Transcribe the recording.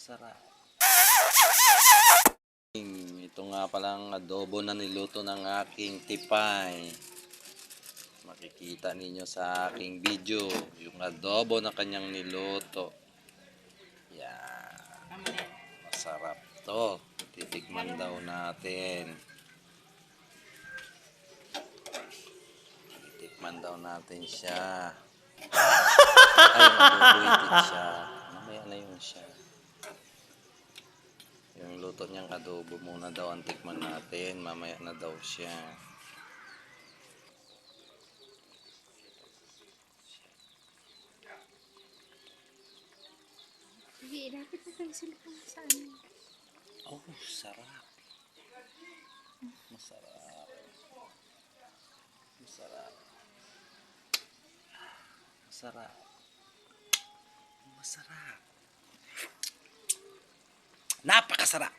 Masarap. Ito nga palang adobo na niluto ng aking tipay. Makikita ninyo sa aking video yung adobo na kanyang niluto. Yan. Masarap to. Titikman daw natin. Titikman daw natin siya. Ay, mabubuitit siya. Mamaya na yun siya. Yung luto niyang adobo muna daw ang tikman natin. Mamaya na daw siya. Sige, lapit na kayo sila sa ano. Oh, sarap. Masarap. Masarap. Masarap. Masarap. Napakasarap.